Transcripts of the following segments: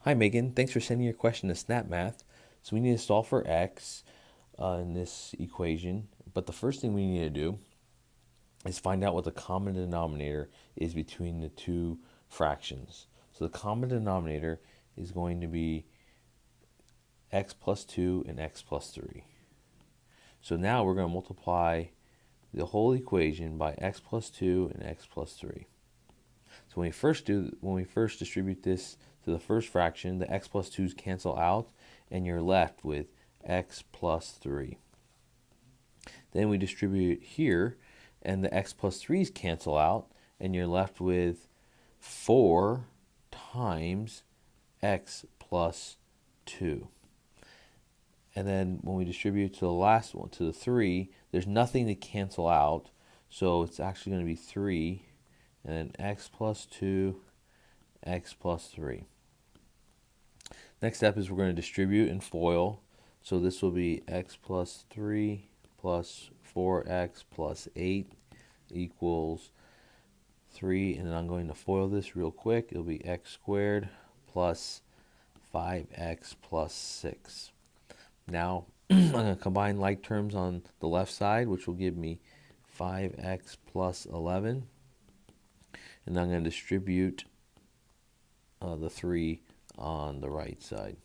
Hi Megan, thanks for sending your question to Snapmath. So we need to solve for x in this equation, but the first thing we need to do is find out what the common denominator is between the two fractions. So the common denominator is going to be x plus 2 and x plus 3. So now we're going to multiply the whole equation by x plus 2 and x plus 3. So when we first distribute this to the first fraction, the x plus 2's cancel out, and you're left with x plus 3. Then we distribute it here, and the x plus 3's cancel out, and you're left with 4 times x plus 2. And then when we distribute to the last one, to the 3, there's nothing to cancel out, so it's actually going to be 3, and then x plus 2, x plus 3. Next step is we're going to distribute and FOIL. So this will be x plus 3 plus 4x plus 8 equals 3. And then I'm going to FOIL this real quick. It'll be x squared plus 5x plus 6. Now I'm going to combine like terms on the left side, which will give me 5x plus 11. And I'm going to distribute the 3 on the right side.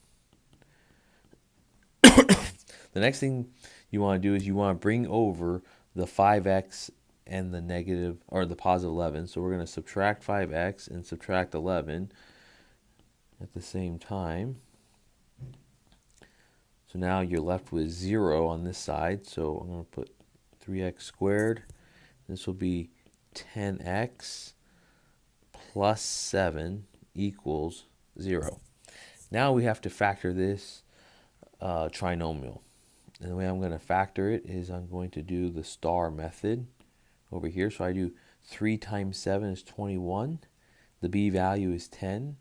The next thing you want to do is you want to bring over the 5x and the negative or the positive 11. So we're going to subtract 5x and subtract 11 at the same time. So now you're left with 0 on this side. So I'm going to put 3x squared. This will be 10x plus 7 equals 0. Now we have to factor this trinomial. And the way I'm going to factor it is I'm going to do the star method over here. So I do 3 times 7 is 21. The b value is 10.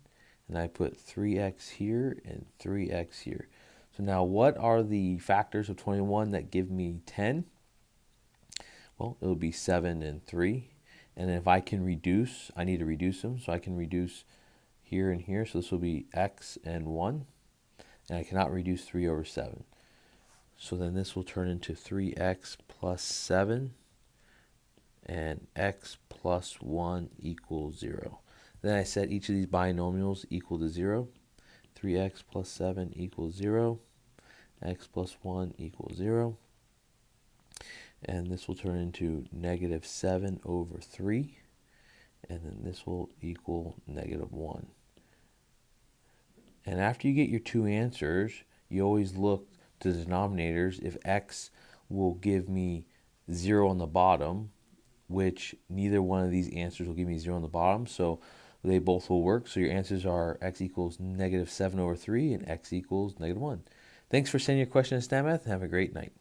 And I put 3x here and 3x here. So now what are the factors of 21 that give me 10? Well, it would be 7 and 3. And if I can reduce, I need to reduce them. So I can reduce here and here. So this will be x and 1. And I cannot reduce 3 over 7. So then this will turn into 3x plus 7 and x plus 1 equals 0. Then I set each of these binomials equal to 0. 3x plus 7 equals 0. X plus 1 equals 0. And this will turn into negative 7 over 3. And then this will equal negative 1. And after you get your two answers, you always look to the denominators. If x will give me 0 on the bottom, which neither one of these answers will give me 0 on the bottom, so they both will work. So your answers are x equals negative 7 over 3 and x equals negative 1. Thanks for sending your question to Snapmath and have a great night.